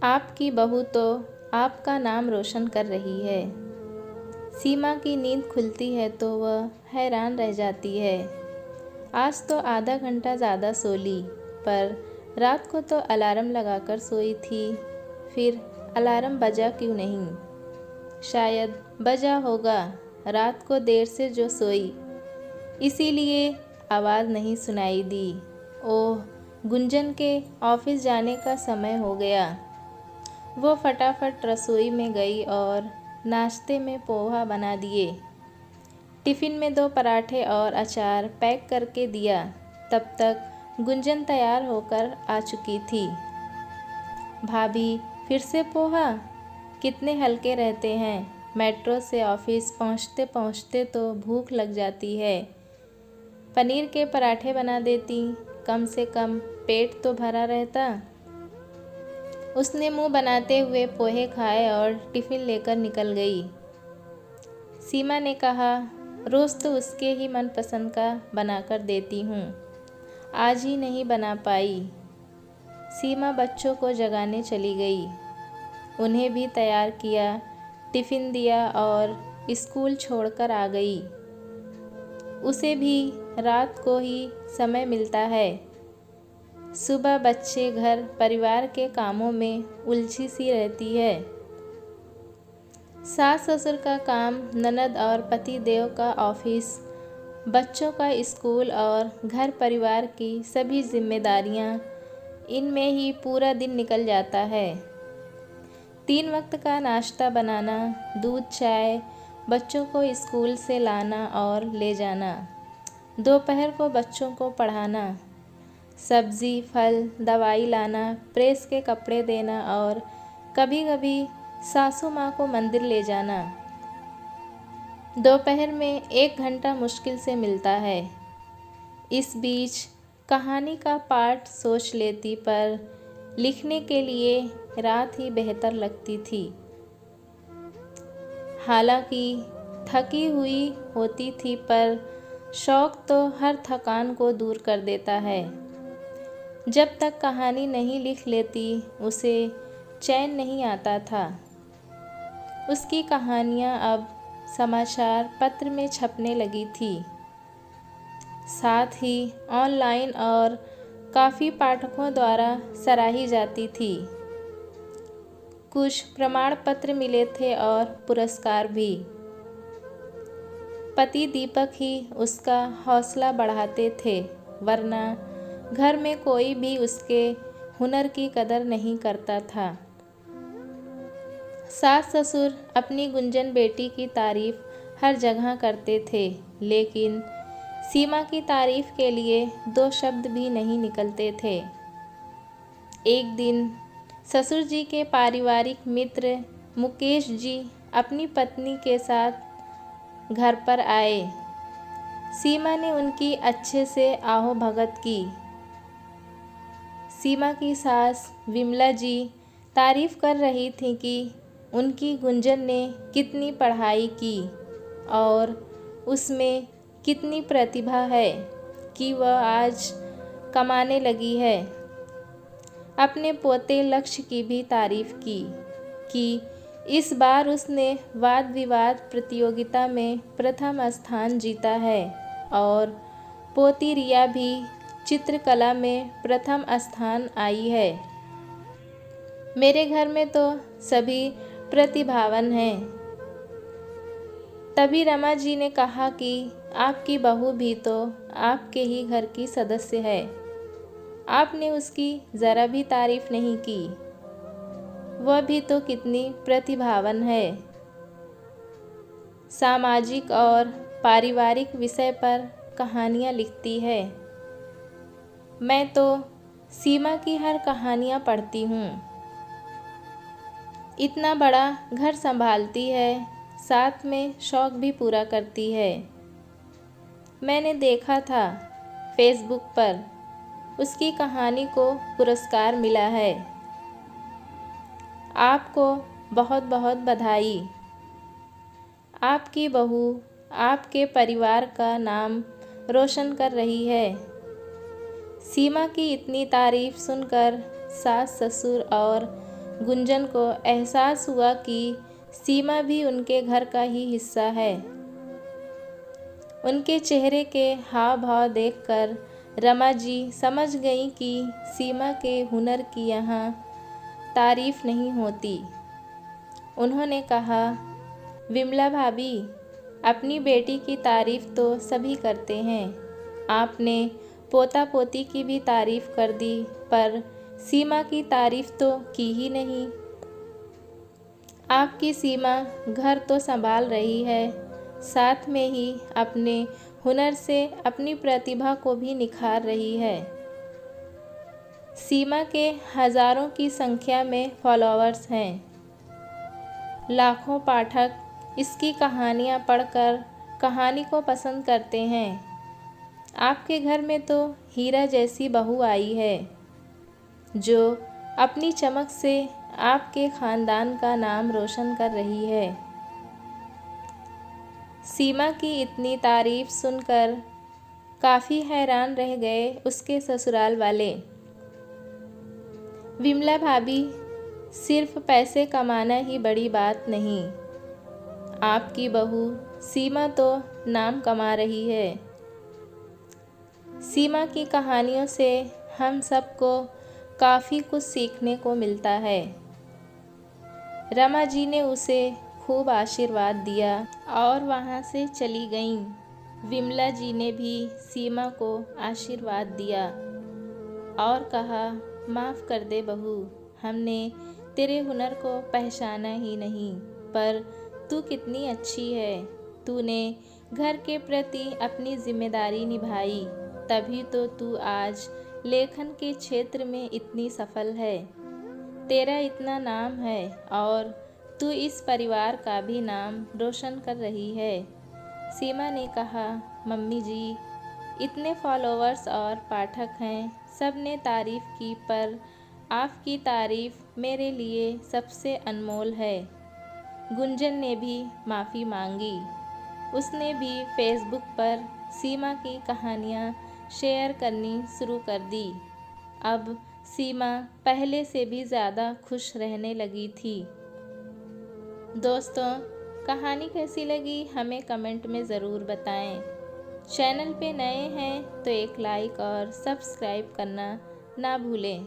आपकी बहू तो आपका नाम रोशन कर रही है। सीमा की नींद खुलती है तो वह हैरान रह जाती है। आज तो आधा घंटा ज़्यादा सो ली, पर रात को तो अलार्म लगाकर सोई थी। फिर अलार्म बजा क्यों नहीं? शायद बजा होगा, रात को देर से जो सोई, इसीलिए आवाज़ नहीं सुनाई दी। ओह, गुंजन के ऑफिस जाने का समय हो गया। वो फटाफट रसोई में गई और नाश्ते में पोहा बना दिए। टिफ़िन में 2 पराठे और अचार पैक करके दिया। तब तक गुंजन तैयार होकर आ चुकी थी। भाभी, फिर से पोहा? कितने हल्के रहते हैं। मेट्रो से ऑफिस पहुंचते पहुंचते तो भूख लग जाती है। पनीर के पराठे बना देती, कम से कम पेट तो भरा रहता। उसने मुंह बनाते हुए पोहे खाए और टिफ़िन लेकर निकल गई। सीमा ने कहा, रोज़ तो उसके ही मनपसंद का बनाकर देती हूँ, आज ही नहीं बना पाई। सीमा बच्चों को जगाने चली गई। उन्हें भी तैयार किया, टिफ़िन दिया और स्कूल छोड़कर आ गई। उसे भी रात को ही समय मिलता है। सुबह बच्चे, घर, परिवार के कामों में उलझी सी रहती है। सास ससुर का काम, ननद और पति देव का ऑफिस, बच्चों का स्कूल और घर परिवार की सभी जिम्मेदारियां, इनमें ही पूरा दिन निकल जाता है। 3 वक्त का नाश्ता बनाना, दूध चाय, बच्चों को स्कूल से लाना और ले जाना, दोपहर को बच्चों को पढ़ाना, सब्ज़ी, फल, दवाई लाना, प्रेस के कपड़े देना और कभी कभी सासू माँ को मंदिर ले जाना। दोपहर में 1 घंटा मुश्किल से मिलता है। इस बीच कहानी का पार्ट सोच लेती, पर लिखने के लिए रात ही बेहतर लगती थी। हालांकि थकी हुई होती थी, पर शौक़ तो हर थकान को दूर कर देता है। जब तक कहानी नहीं लिख लेती, उसे चैन नहीं आता था। उसकी कहानियाँ अब समाचार पत्र में छपने लगी थी, साथ ही ऑनलाइन और काफ़ी पाठकों द्वारा सराही जाती थी। कुछ प्रमाण पत्र मिले थे और पुरस्कार भी। पति दीपक ही उसका हौसला बढ़ाते थे, वरना घर में कोई भी उसके हुनर की कदर नहीं करता था। सास ससुर अपनी गुंजन बेटी की तारीफ़ हर जगह करते थे, लेकिन सीमा की तारीफ़ के लिए 2 शब्द भी नहीं निकलते थे। एक दिन ससुर जी के पारिवारिक मित्र मुकेश जी अपनी पत्नी के साथ घर पर आए। सीमा ने उनकी अच्छे से आओ भगत की। सीमा की सास विमला जी तारीफ़ कर रही थी कि उनकी गुंजन ने कितनी पढ़ाई की और उसमें कितनी प्रतिभा है कि वह आज कमाने लगी है। अपने पोते लक्ष्य की भी तारीफ़ की कि इस बार उसने वाद विवाद प्रतियोगिता में प्रथम स्थान जीता है और पोती रिया भी चित्रकला में प्रथम स्थान आई है। मेरे घर में तो सभी प्रतिभावान हैं। तभी रमा जी ने कहा कि आपकी बहू भी तो आपके ही घर की सदस्य है। आपने उसकी ज़रा भी तारीफ़ नहीं की। वह भी तो कितनी प्रतिभावान है। सामाजिक और पारिवारिक विषय पर कहानियाँ लिखती है। मैं तो सीमा की हर कहानियाँ पढ़ती हूँ। इतना बड़ा घर संभालती है, साथ में शौक़ भी पूरा करती है। मैंने देखा था फेसबुक पर, उसकी कहानी को पुरस्कार मिला है। आपको बहुत बहुत बधाई। आपकी बहू आपके परिवार का नाम रोशन कर रही है। सीमा की इतनी तारीफ़ सुनकर सास ससुर और गुंजन को एहसास हुआ कि सीमा भी उनके घर का ही हिस्सा है। उनके चेहरे के हाव भाव देखकर रमा जी समझ गईं कि सीमा के हुनर की यहाँ तारीफ नहीं होती। उन्होंने कहा, विमला भाभी, अपनी बेटी की तारीफ तो सभी करते हैं। आपने पोता पोती की भी तारीफ कर दी, पर सीमा की तारीफ तो की ही नहीं। आपकी सीमा घर तो संभाल रही है, साथ में ही अपने हुनर से अपनी प्रतिभा को भी निखार रही है। सीमा के हजारों की संख्या में फॉलोअर्स हैं। लाखों पाठक इसकी कहानियाँ पढ़कर कहानी को पसंद करते हैं। आपके घर में तो हीरा जैसी बहू आई है, जो अपनी चमक से आपके ख़ानदान का नाम रोशन कर रही है। सीमा की इतनी तारीफ सुनकर काफ़ी हैरान रह गए उसके ससुराल वाले। विमला भाभी, सिर्फ पैसे कमाना ही बड़ी बात नहीं, आपकी बहू सीमा तो नाम कमा रही है। सीमा की कहानियों से हम सबको काफ़ी कुछ सीखने को मिलता है। रमा जी ने उसे खूब आशीर्वाद दिया और वहाँ से चली गईं। विमला जी ने भी सीमा को आशीर्वाद दिया और कहा, माफ़ कर दे बहू, हमने तेरे हुनर को पहचाना ही नहीं, पर तू कितनी अच्छी है। तूने घर के प्रति अपनी जिम्मेदारी निभाई, तभी तो तू आज लेखन के क्षेत्र में इतनी सफल है। तेरा इतना नाम है और तू इस परिवार का भी नाम रोशन कर रही है। सीमा ने कहा, मम्मी जी, इतने फॉलोअर्स और पाठक हैं, सब ने तारीफ़ की, पर आपकी तारीफ़ मेरे लिए सबसे अनमोल है। गुंजन ने भी माफ़ी मांगी। उसने भी फेसबुक पर सीमा की कहानियाँ शेयर करनी शुरू कर दी। अब सीमा पहले से भी ज़्यादा खुश रहने लगी थी। दोस्तों, कहानी कैसी लगी हमें कमेंट में ज़रूर बताएं। चैनल पे नए हैं तो एक लाइक और सब्सक्राइब करना ना भूलें।